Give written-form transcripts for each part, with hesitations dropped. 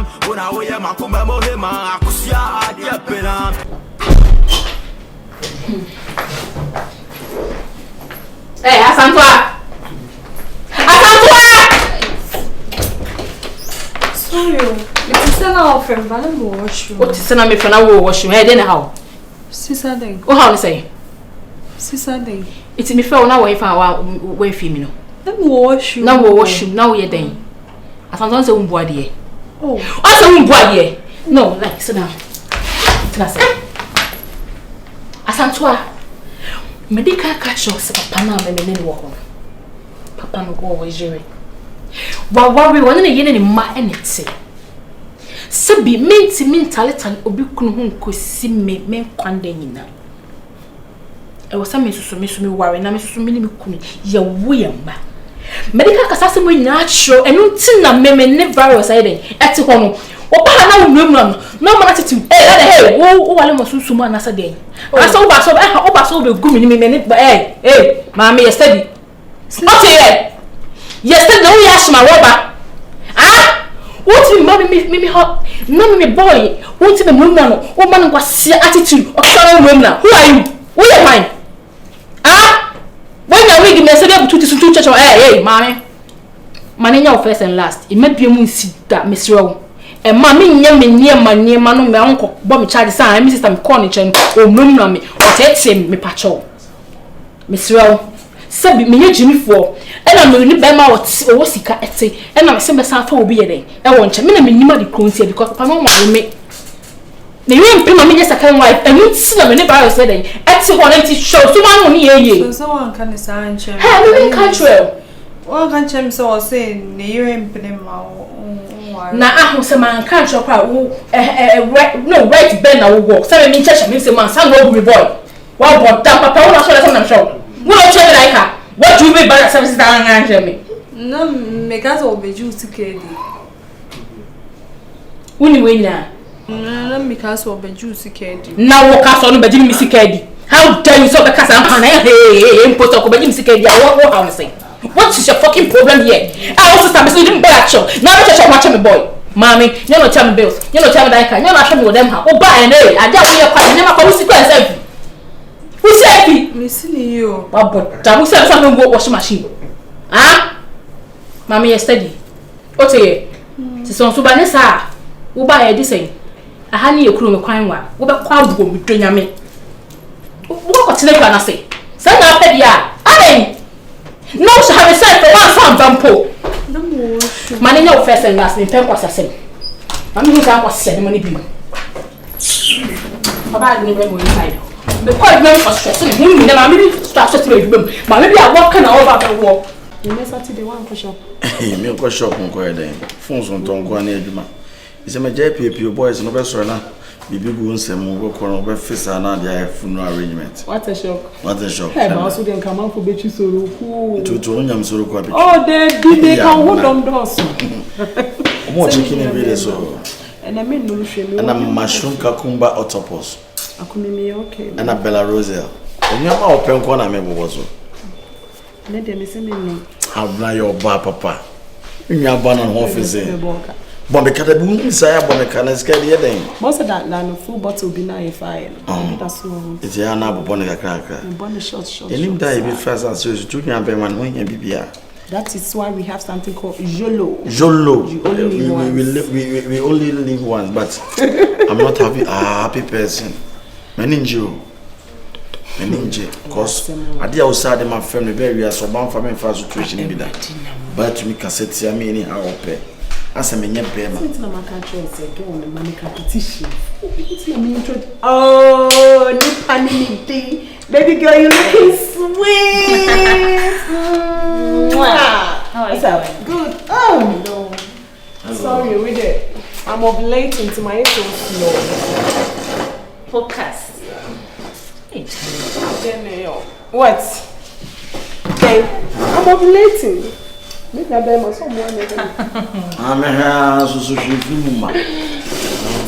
penam. Una we makumba mohema akusia adia penam. Hey, Asantwa! Sorry, it's still our friend, but I'm washroom. What is me for now? Washroom. Hey, then how? Sister day. Oh, how to say? Sister day. It's me for now. If I way female. I'm washroom. Now washroom. Now you're then. Asantwa say umbuadie. Oh. I say umbuadie. No, like sit down. Asantwa. Medical catch us. Papa na me ne wo ho. Papa no go jere. Wa worry won na yene ne ma enete. Sebi menti mentale obi kunu hu nkosi me kwanda nyina. E wo sa me susu me worry na me susu me ni me kunu ye wo ye mba. Medical kasase mo nyina chro enu nti na me ne virus ayden eti ho no. Oba na wonum no ma na titi hey wo wale mo susu mo anasa den. Asa oba so be gumi ni me ne hey ma me yesterday. Okay. Yesterday no yash ma roba. Ah? What me mommy me hot. No me boy. What me mum na no. O man kwase attitude. O kana mum na. Who are you? Who are mine? Ah? When you read me say dey to church hey mommy. Manenya of first and last. E mabie mu nsida mesrewo. E ma me nya me niema no me anko bo me charge say my sister me call ni chen o mum na me. O tetem me pacho. Mesrewo. Sabi me Jimmy for ena me ni be ma wo sika ete ena me se be san fa obi ye den e wo nche me na me nima de kronsia because papa no wa me na you mpe ma me just second wife enu ti na me ne ba yo say den ete ho na ti show so ma no ni ye So one can say anche. ha me control One can chem so say ne you mpe ne ma na ahu se man control kwa wo no right ben na wo work say me church me say man san no be boy wa bo da papa wo na so na show. What you like her? What do you mean by the services that I answer me? No, me case obeju sikedi. Wuni wenya. No, me case obeju sikedi. Na wo case on beji mi sikedi. How dare you so be case am pana hey import ko beji mi sikedi. What how say? What is your fucking problem here? I also start me didn't back show. Now let you watch me boy. Mommy, you no tell me bills. You no tell me that can. You no show me with them ha. O buy and I just we your kwani na ko sikwense. Who said me see you? But who said something go washing machine? Ah? Mommy yesterday. Ote. Se so so ba ne sa. Wo ba e di say. Aha ni ekuru me kwan wa. Wo be kwa bugo mi do nyame. Wo ko tele kwa na say. Say na pe dia. Amen. No so have said for one farm vampo. No more. Mane nya wo first and last ni pen kwa sasem. Mami hu ka kwa sese money bi. Baba ni be mo inside. Because very frustrated. Me na me start to be bem. Ma me be a work na over the work. You may Saturday one for shop. Me ko shop nko e den. Phones on ton ko na adwuma. Ise me JPP boys no be so na bibi gu nsem go ko no be fisa na dia funeral arrangement. What a shock. What a shock. Hey, ma so den come for bechi soro ku. To nyam soro ko abi. Oh, they can hold on doors. Omo chicken e be so. And I mean no shame. And a mushroom cucumber octopus. Akumimi okay. And a Bella Roselle. Onyama open ko na me bobo so. Na dem me say me. Abna your ba papa. Nya ba na office. But me kada bu inside but me kana skadi ye den. Most of that no full bottle be na e fire. That's all. It's ya na bobo ne kakra. Born short. Enim da e be first as so to nya be man ho nya bibia. That is why we have something called YOLO. YOLO. You only live once. We only live once, but I'm not a happy person. Meninjo. Because I did outside my family very so bound for me for situation in that. But to me cassette I mean anyhow pay. As a menya pay. It's not my country say go on the money competition. It's not me intro. Oh, ni pani day. Baby girl, you looking sweet. How are you? Good. Oh no. Hello. Sorry, we did. I'm ovulating to my intro slow. Focus. What? Okay, I'm ovulating. Make that bear my someone. I'm a so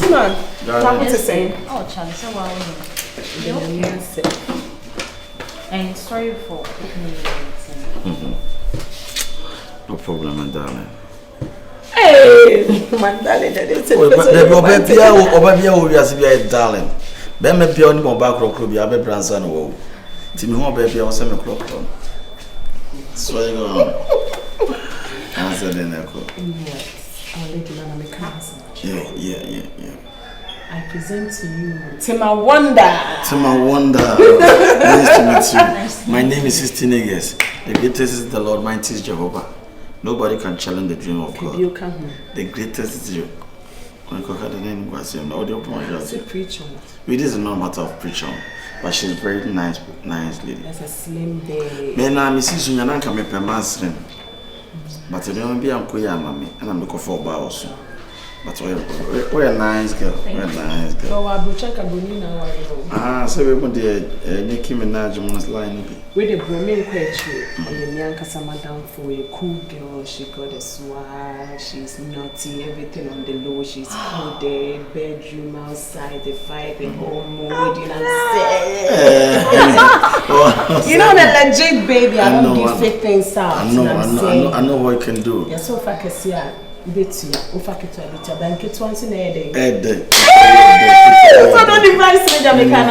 Tina, what to say? Oh, Charlie, so well. And sorry for putting me no problem, my darling. Hey, my darling, that is it. Darling. Ben me pia oni mo ba krokro bi abe bransa no wo. Ti mi ho ba pia o se me krokro. So you go. Answer the neko. Yes. I'll let you know my cousin. Yeah. I present to you Tima Wonder. Nice to meet you. My name is 16 Neges. The greatest is the Lord, mighty is Jehovah. Nobody can challenge the dream of God. The greatest is you. When I the name was him, audio preacher. It is not a matter of preacher, but she's very nice lady. That's a slim day. Me na me see Sunyana can me permanent. But I don't be am koya mama, and I'm looking for bar also. But we're a nice girl. We're a nice girl. So I will check a bonina. So we want the Nicki Minaj must line. With the Bromine Quetry, and Yanka Madame for a cool girl. She got a swag, she's naughty, everything on the low. She's coded, bedroom outside, the vibe, the whole mood. You know, the legit baby. I don't give fake things out. I know what I can do. Yes, so far, I see Betty, Ufakito, Banket once in a day. So don't advise me that we can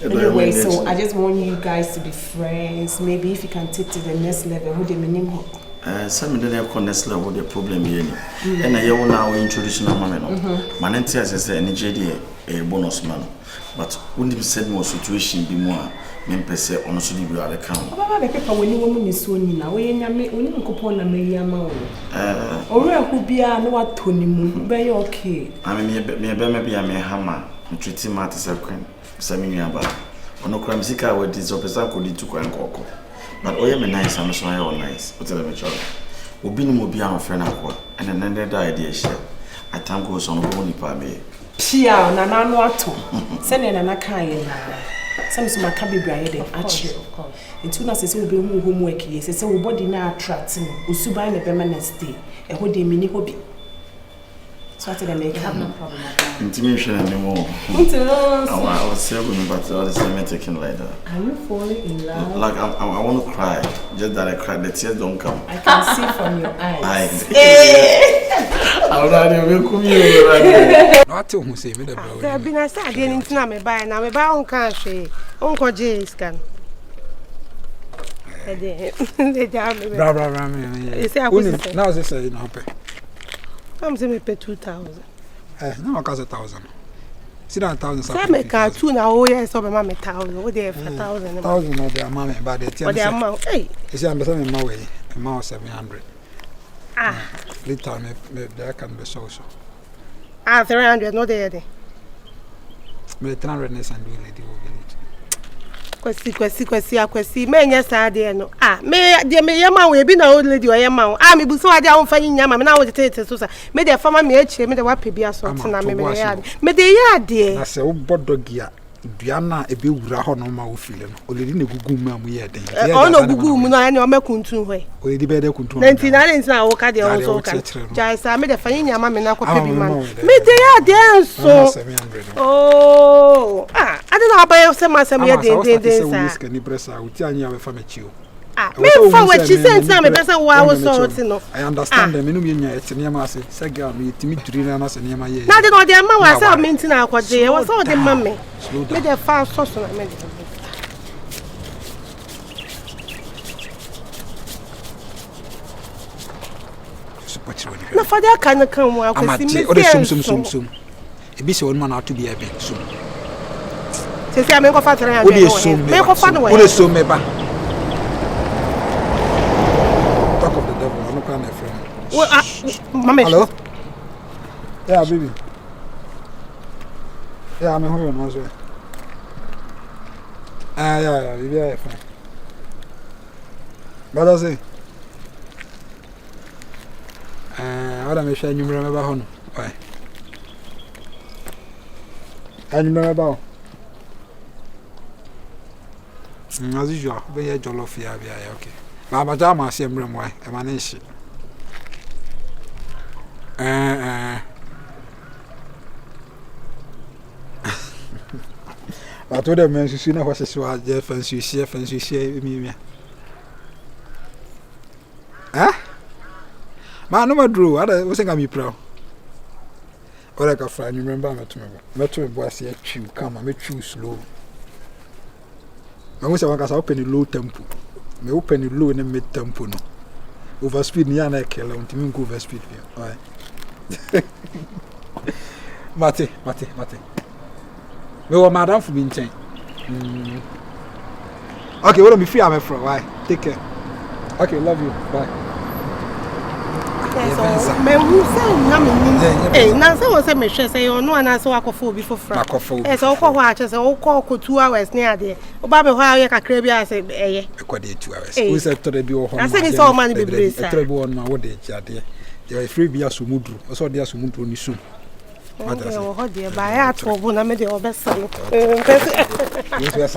anyway, so I just want you guys to be friends. Maybe if you can take to the next level, who the minimum. Some of them next level the problem here. And I will now introduce my man. Manenti as I say, any JD a bonus man. But wouldn't be said more situation be more. Men per se on so be at account. Baba the paper when you woman is so nina, we nyame oni nkopon na me yama o. Ore hu bia no atoni mu be okay. I mean me be me hammer, me treat matter second. Sami nuaba. Ono kra misika we disopesa ko di tukwa nkoko. But oye me nice am so ayo nice. What tell me chow. Obi ni mo bia no friend akwa. And then that idea share. I thank God so no go nipa me. Pia na na no ato. Se ne na kan ye na. Some is my cabby bride, actually. And soon as I say, we'll be homework, yes, I say, we body now attracting, we subai in a permanent stay, and what they mini hobby. So I said, I make have no problem. Intimation anymore. I was saying, but all the same taking like that. Are you falling in love? Like, I want to cry, just that I cry, the tears don't come. I can see from your eyes. I'm not even coming. Not to who say me the brother. There been a sad into me buy now, me buy on country. Uncle J scan. They jam me. Bra, you say I was now they say no pay. Come say me pay 2,000. No I cost 1,000. See that 1,000 say me can 2 now oh yes so me 1,000. What they 1,000? 1,000 no be amount but the amount. Hey. You see I'm better my way. Amount 700. Later me there can be so. 300 no there. Me 300 ness and do lady will village. Kwesi me nya saa de no me de me yama we bi na old lady o yama me bu so ade a won nyama me na wo tete so sa me de fama me akire me de wa pe bi aso na me ya me de ya de na se wo bodogia duana ebe wura ho no ma wo file no oledi na gugu mu amu ye den o no gugu mu no anya o makuntu hwe oledi be de kuntu 99 na wo ka de o so ka ja sa me de fanya nyama me na ko pe bi man me de ya de so oh ade na abaye se ma se me de sa se ni pressa uti anya we fa me chiu me fa we chi sense na me pesa wa wo so ti no I understand them enu me nya eti ne ma se ga me timi duri na se ne ma ye na de no de ma wa se me ntina akwaje wo so de ma me me de fa so na me de na fa de kan mu akwasi me o de sum e bi se won ma na to bi e be sum se se me ko fa 300 o de sum me ko fa no o de sum me ba talk of the devil I'm not kind of friend. Mama. Hello? Yeah, baby. Yeah, I'm home as well. Yeah, baby, yeah, fine. What does it? What am I saying? You remember how? Why? And you remember how? As usual, we are jollof here, okay. But I'm a same room, why? I'm an issue. I told them, you know, what's a swag, Jeff, and you share me. Ma no madru, ada we senga mi pro. Ora ka fra, you remember me to me boss here chew, come me chew slow. I was wan open the low tempo. Me open the low and mid tempo no. Over speed ni ana kele, untimi go over speed. Alright. Mate. We were madam for being changed. Okay, what am I free? I'm from. Why? Take care. Okay, love you. Bye. Me who say na me ni na say we say me hwe say ono ana say wakofo bi fofra so ko ho a che say wo ko 2 hours ni ade o ba be ho a ye kakra bi a say eye e ko de 2 hours we say to be ho na say ni say o man be blesa to be on ma wo de chi ade dey free bi asomudru o so de asomudru ni sum madras o ho de ba ya to bu na me de obesa no yes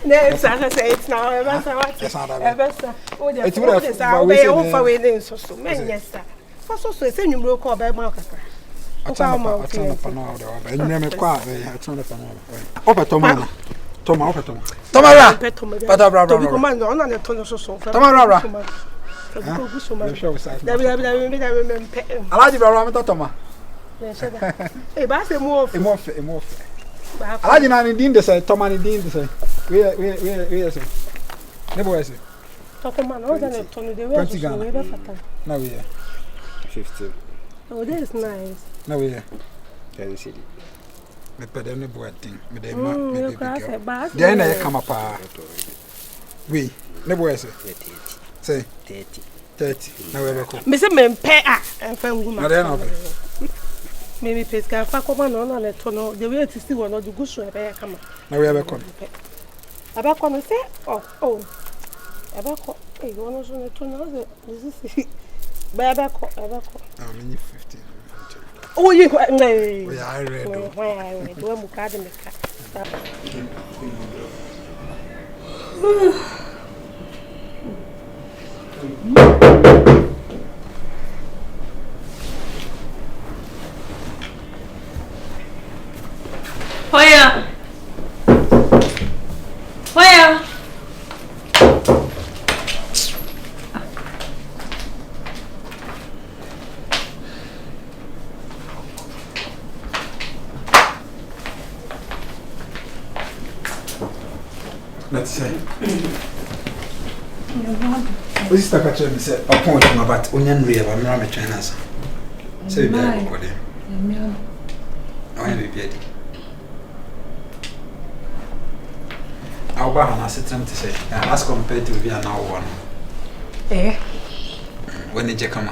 ne sa say it's now obesa what obesa o de sa o fa we dey so men yes so say nwumro ko ba ma kakra o pa ma o tena pa no de ba enwure me kwa a tena pa no o pa toma ra pata bra to bi command on na le tono so toma ra ko gu so ma da bi alaji bra me toma ba se mo alaji na ni din de say toma ni din de say we say ne bo say to command on na le tono de we so we be fata na we 50. Oh, that is nice. No, we are. Very silly. Me pede ne boy thing. Me dey ma me dey big. Dey na come up. We, ne boy say. 30. Na we be ko. Me say me pay en fa nguma. Na dey na be. Me pesca fa ko ma no na le to no. The way to see one no the gusu e be kama. Na we be ko. Aba ko no say oh. Aba ko e wono so ne to no this is Baba ko. Me 15. Oh, you ngai. We are ready. We mu ka de me ka. Hoya. Let's say. What is that catcher? Me say upon him about onion real. I'm not trying to say. Say be I go there. I will be ready. I'll buy an asset to say. As compared to be an hour one. When did you come?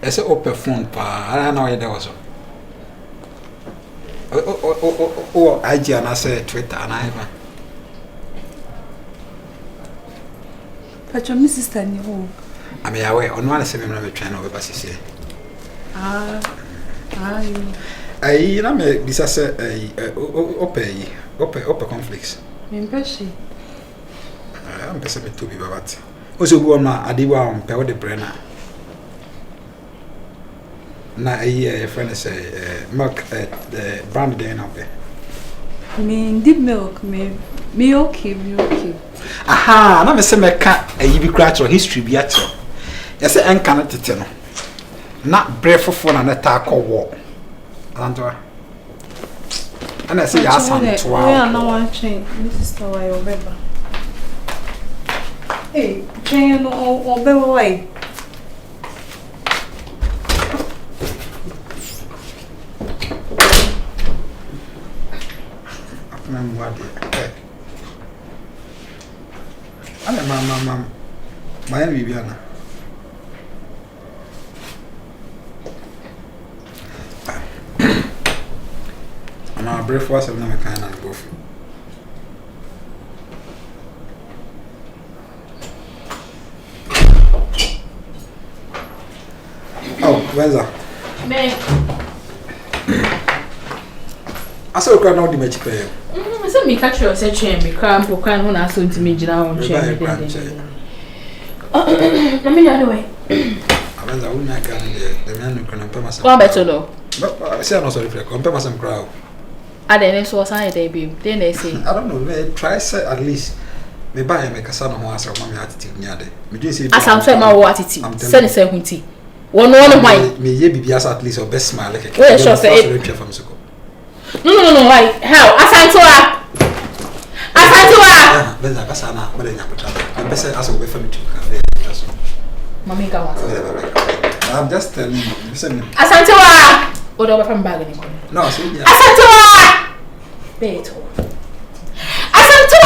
I say open phone pa. I don't know where there was. Oh, IG and I say Twitter and I have. But your sister knew. I mean, away on one semi me train over basis here. I na me bisa say ope conflicts. Membership. I'm pesa me to be babat. Also go na adiwa on pe o de brena. Na friend say milk the brand dey na pe. Me deep milk me okay. Aha, na me say me ka ayi bi kra cho history bi acho. Yes enka na tete no. Na brefofo na ta ko wo. Antoa. Ana say ya santoa. Yeah, na one chain. This is how I obeba. Hey, chain no obeba why? Mama, my name is Bibiana. I'm a breakfast of Namakan and both. Oh, where's that? Me. I saw a crowd now, the magic player. So me catch you say chain me cramp or can when I so to me jina on chain. I mean anyway. I went I wouldn't the man who can pay myself. Go better though. But I say I'm not sorry for compare myself crowd. I then so say they be. Then they say. I don't know, try say at least Me buy me kasa no ho asa ma me attitude nyade. Me dey say Asanto ma wo attitude. Say ne say hunti. One why? Me ye bibi asa at least or best smile like. Where sure say No. Why? How? Asanto Benza kasa na mo dey nyapota. Me say asa we family to ka. Mami ka wa. I'm just telling you. Listen. Asanto o do from bag ni ko. No, say yeah. Asanto Beto. Asanto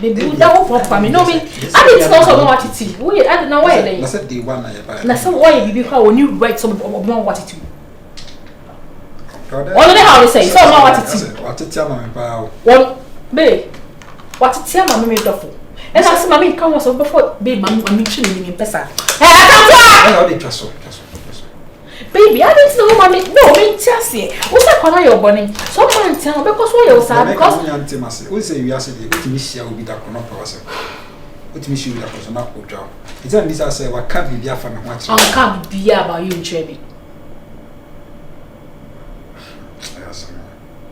Baby, that one for me. No me. I didn't also know what it is. We I don't know why they. Na said the one na buy. Na some why bibi how when you write some about what it is. Only how they say. So know what it is. What it tell me about. One babe. What it tell me do. And I say mommy come was before babe mommy chilling in pesa. Hey, I can't I dey trust. Baby, I didn't know mommy. No, me just say. What's that corner your bunny? Some man tell because why you say because we say you are saying what me share will be that corner power. What me share that person not go job. It's only this I say what can be for me what. Can't be about you in Trebi.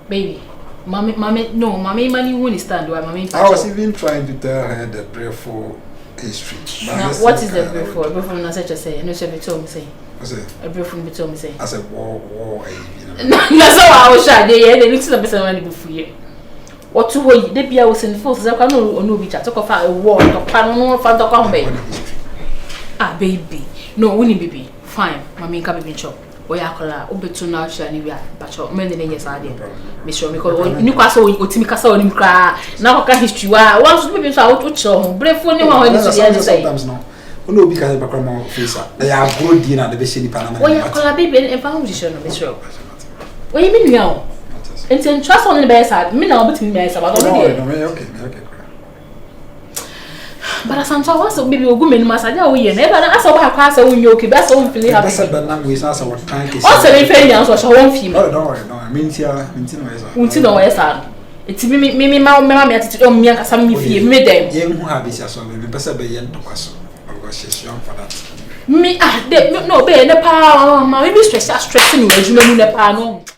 Baby, mommy, no, mommy, money won't stand. Why, mommy? I was even trying to tell her the prayerful history. Now, what is the prayerful? Prayerful, not such a say. No, she told me say. A prayerful, be told me say. I said, war, That's how I was shy. They need to be somebody before you. What to hold? They be I was in the force. I can't know which I talk about a war. No, fan talk on baby. Ah, baby, no, we need baby. Fine, mommy, can't be chop. Oyakola obetu na actually we are pacho men dey yes ade me sure because ni kwaso otimi kasa onim kra na ko ka history wa once people so out cho ho brefo ni ho ni so dey say sometimes no ono obi ka bakra mo face they are good din na dey be sheni panama Oyakola baby en foundation no me sure we me nua o enten trust on the best side me na obetimi me side but no okay but Asanto was baby ogu menu masaja wo ye na eba na asa ba kwa asa wo nyoke be asa wo feel happy asa ba na we asa what time ke o se me fe yan so wo feel oh don't worry no minti no esa unti no esa eti me ma me attitude o me akasa me fie me dem ye hu ha be sia so me pesa be ye ndokwaso because she's young for that me no be ne pa ma we be stress ni ejuma mu ne pa no